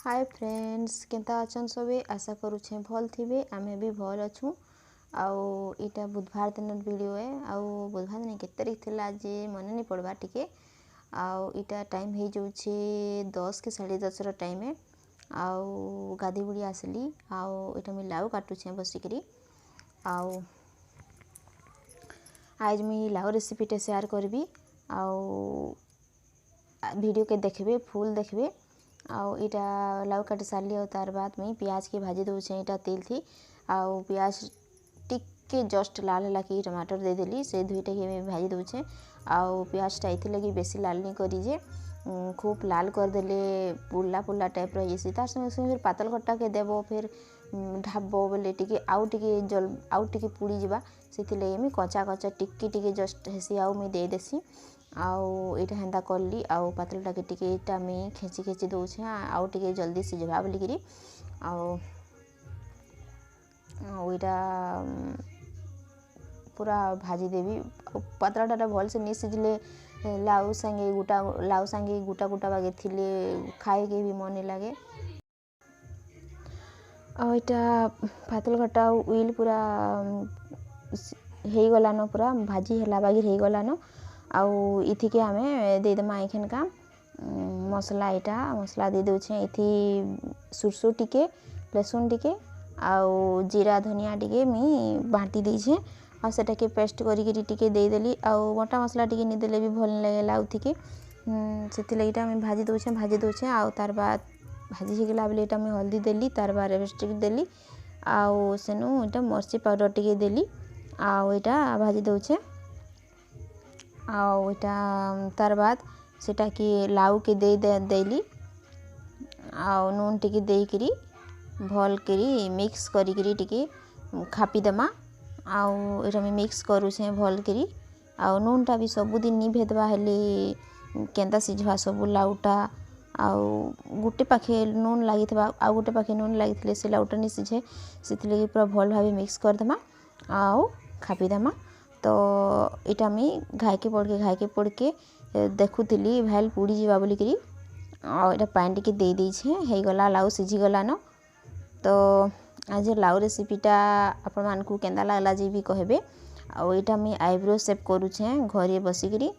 hi friends Kenta अछन सबे आशा करूछे भल थिबे आमे भी भल अछु आउ इटा बुधवार दिन वीडियो है आउ बुधवार दिन केते तारीख थिला जे मन नहीं पड़वा टिके आउ इटा टाइम हे जाउछे 10 के 10:30 रो टाइम है आउ गादी बुड़ी आसली आउ इटा मी लाउ काटुछे बसिकरी आउ आज मी लाउ रेसिपीटे शेयर करबी आउ वीडियो के देखबे फुल देखबे आउ इटा लाउ काटी सारली और तार बाद मुई प्याज के भाजी दउछे इटा तेल थी आउ प्याज टिके जस्ट लाल होला कि टमाटर दे देली से दुईटा के भाजी दउछे आउ प्याज टा इथि लगी बेसी लाल नहीं करी जे खूब लाल कर देले पुल्ला पुल्ला टाइप रही जैसी तार संगे संगे फिर पातल घट्टा के देबो फिर ढाबो बोले टिके आउ टिके पुड़ी जिबा सेति लगे मी कच्चा कच्चा टिके जस्ट हेसी आउ मी दे देसी आउ इटा हेंदा करली आउ पातलटा के टिके इटा मी खेची दउछे आउ टिके जल्दी सिझबा बोलिकरी आउ इटा पूरा भाजी देवी पातलाटा भल से नहीं सिझले लाउ संगे गुटा गुटा बागे थिले खाए के भी मन नहीं लगे आउ इटा पातल घटा उइल पूरा हे गलानो पूरा भाजी हला बागे हे गलानो आउ इथि के हमें दे दमा एखन का मसला दे दउछे इथि सुरसो टिके लहसुन टिके आउ जीरा धनिया टिके मी बाटी देछे आ सेटा के पेस्ट करी टिके दे देली आउ मोटा मसला टिके नि देले भी भल नहीं लागला उथि सेति लगिटा मैं भाजी दउछे आउ तार बाद भाजी हे गेला बेले इटा मैं हल्दी देली तार बाद रेस्ट देली आउ सेनु इटा मर्ची पाउडर टिके देली आउ इटा भाजी दउछे आउ इटा तार बाद सेटा कि लाउ के देली आउ नून टिके देकरी भल करी मिक्स करी टिके खापी दमा आउ इटा में मिक्स करूछे भल करी आउ नूनटा भी सबुदिन नहीं भेदबा हेले केंता सिझवा सब लाउटा आउ गुटे पाखे नून लागिथबा आउ गुटे पाखे नून लागिथले से लाउटा नहीं सिझे सेति पूरा भल भावे मिक्स कर दमा आउ खापी दमा तो इटा मी घाई के पड़ के देखुली भाल पुड़ी जीवा बोली करी और इटा पानी टिके दे देछे हे गला लाउ सिझी गला न तो आज लाउ रेसिपीटा आपण मानकू केंदा लागला जे भी कहबे आउ इटा मी आईब्रो शेप करूछे घरे बसिकरी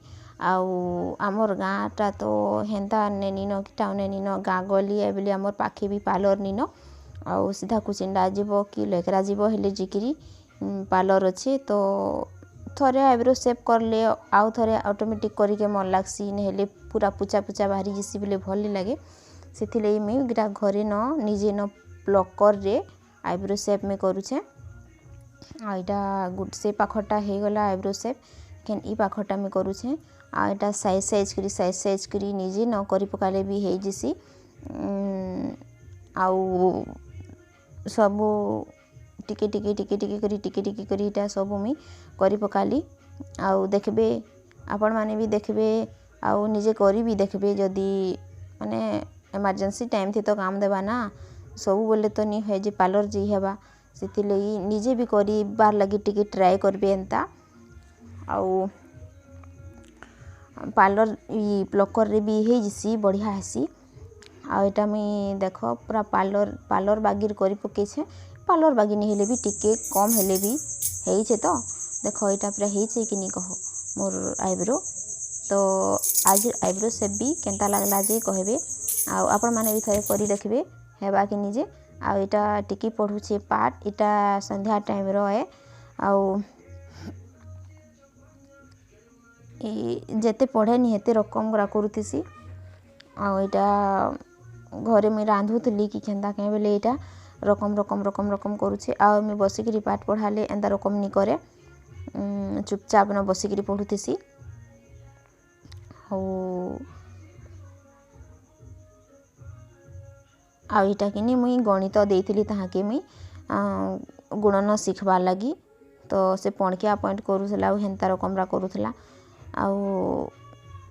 आउ आमर गाँटा तो हेंता नेनिनो कि टाउन नेनिनो गाँ गली एबली आमर पाखे भी पार्लर निनो आउ सीधा कुचिंडा जीवो कि लेकरा जीवो हेले जिकिरी पार्लर अच्छे तो थोड़े आईब्रो शेप करले आउ थोड़े ऑटोमेटिक करके मन लागसी नहेले पूरा पुचा पुचा बाहरी जैसी बोले भल नहीं लगे से मुझे गिटा घरे न निजे न प्लकर रे आईब्रो शेप में करूछे आईटा गुड से पाखटा हे गला आईब्रो शेप केन ई पाखटा में करूछे आईटा साइज करी निजे न करी पकाले भी हे जैसी आउ सब टिके करी इटा सब मुई करी पकाली आउ देखबे आपण माने भी देखबे आउ निजे करी भी देखबे जदी माने इमरजेंसी टाइम थी तो काम देबा ना सब बोले तो नहीं है जे पार्लर जी हेबा सेति लगी निजे भी करी बार लगी टिके ट्राई करबे एंता आउ पार्लर ई प्लकर रे भी हे जिसी बढ़िया हेसी आउ एटा मी देखो पूरा पार्लर बागिर करी पके छे पार्लर बागी नहीं हेले भी टिके कम हेले भी है तो देखो यहाँ पूरा है कि नहीं कहो मोर आईब्रो तो आज आईब्रो शेप भी केंता लागला जे कहबे आउ आपण माने भी थरे करी देखबे हेबा कि निजे आउ इटा टिकी पढ़ुछे पाठ इटा संध्या टाइम रो है आउ जेते पढ़े नहीं हेते रकम गरा करूतीसी आउ इटा घरे में रांधुतली कि केंता के बेले इटा रकम करूछे आ मैं बसिकरी पाठ पढ़ाले एंता रकम नहीं करे चुपचाप न बसिकरी पढ़ुतीसी आईटा कि मुई गणित देइथिली ताहाके मुई गुणन शिखबार लगी तो से पणकिया पॉइंट करूला हेन्ता रकमरा करूला आउ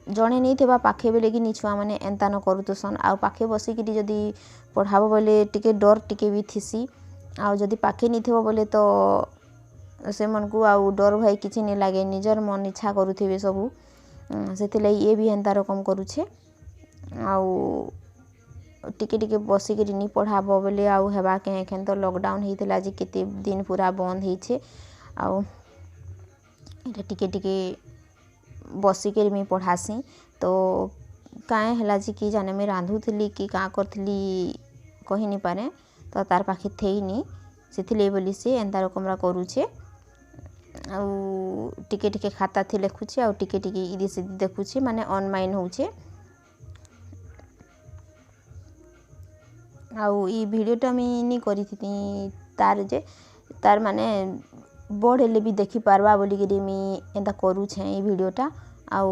जड़े नहीं थे पाखे बेले कि नी छुआ मैंने एंता न करूतसन आउ पाखे बसिकी जदि पढ़ाब बोले टिके डर टिके भी थिसी आउ जदि पाखे नहीं थे बोले तो से मन को आउ डर भाई किसी नहीं लगे निजर मन इच्छा करुथे सबू से ये भी एंता रकम करुछे आउ टिके टिके बसिकरी नी पढ़ाब बोले आउ हेबा केन तो लॉकडाउन होता जे केते दिन पूरा बंद होइछे आउ एटा टिके टिके बसिकरी मुई पढ़ासी तो काए हला जे कि जाने मुई रांधुथली कि का करथली कहि नी पारे तो तार पाखे थेइनी सेथिले बोली से एंता रकमरा करूछे आउ टिके टिके खाता थी लेखुछे आउ टिके टिके इदी से देखुछे माने ऑनलाइन होउछे आउ ई वीडियोटा मुई नी करिथिति तार माने बड़ हेले भी देखि पारबा बोली कि मुई एंता करूछे ई वीडियोटा आउ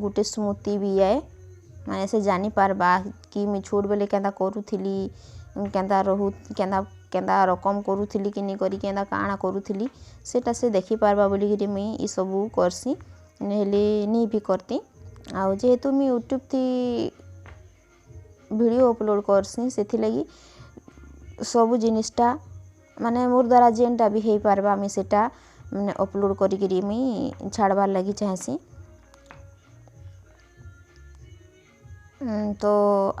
गुटे स्मृति भी आए माने से जानी पारबा कि मुई छोट बेले केंता करूथिली केंता रहू केंता रकम करूथिली कि नी करी केंता काଣା करूथिली सेटा से देखि पारबा बोली कि मुई ई सबू करसी नेले नी भी करती आउ जेहेतु मुई यूट्यूब थी वीडियो अपलोड करसी सेथि लगी सबू जिनिसटा माने मोर द्वारा जेनटा भी हेई पारबा मुई सेटा माने अपलोड करी मुई छाड़बार लगी चाहेसी तो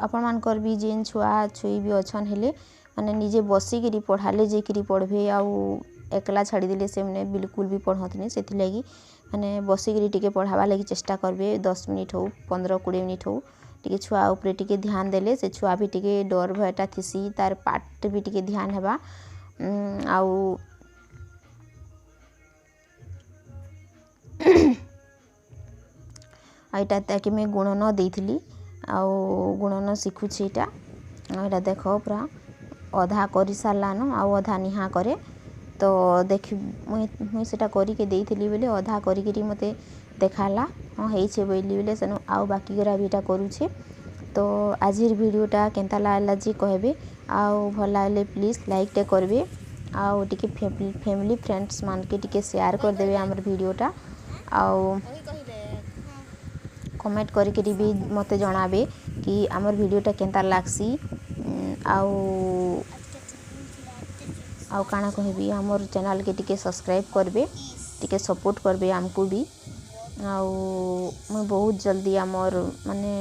आपण मानकर भी जेन छुआ छुई भी अछन हेले माने निजे बसिकरी पढ़ाले जेकरी पढ़बे आउ एकला छाड़ी देले से माने बिल्कुल भी पढ़तनी सेथि लगी माने बसिकरी टिके पढ़ाबा लगी चेष्टा करबे 10 मिनिट हो 15-20 मिनिट हो टिके छुआ ऊपर टिके ध्यान देले से छुआ भी टिके डर भयटा थिसी तार पाठ भी टिके ध्यान हेबा आउ एटा ताकि मैं गुणन देइथिली आउ गुणन शिखुछि एटा एटा देखो पूरा अधा करि सारलान आउ अधा निहा करे तो देखि मुई सेटा करी के देइथिली बेले अधा करी मते देखाला हाँ हेइछे बोली बेले सेनु आउ बाकी गरा भी एटा करूछे तो आजिर वीडियोटा केंता लागला जी कहबे आउ भल लागले प्लीज लाइक टे करबे आउ टिके फैमिली फ्रेंड्स मान के टिके शेयर कर देबे हमर वीडियोटा आउ कमेंट करी भी मते जणाबे कि हमर वीडियोटा केंता लागसी आउ काना कहबी हमर चैनल के टिके सब्सक्राइब करबे टिके सपोर्ट करबे हमको भी आउ मैं बहुत जल्दी हमर माने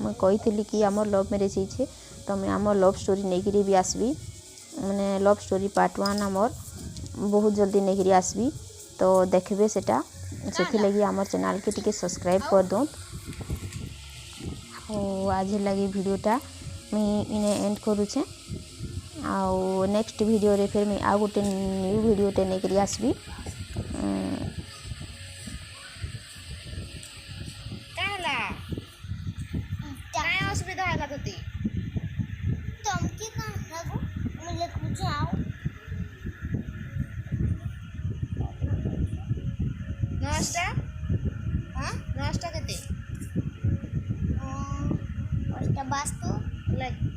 मैं कही कि हमर लव मैरिज होइछे तो मैं हमर लव स्टोरी नेगिरी भी आसबी माने लव स्टोरी पार्ट 1 हमर बहुत जल्दी नेगिरी आसबी तो देखबे सेटा सेथि लगी हमर चैनल के टिके सब्सक्राइब कर दो आज लगी वीडियोटा मैं इने एंड करूछे आउ नेक्स्ट वीडियो रे फिर मैं आ गोटे न्यू वीडियो टे नेकरी आसबी काला काय असुविधा होला तोती तमके का लागो मुले बुझाओ नष्टा हां नष्टा केते ओटा बास्तु लाइक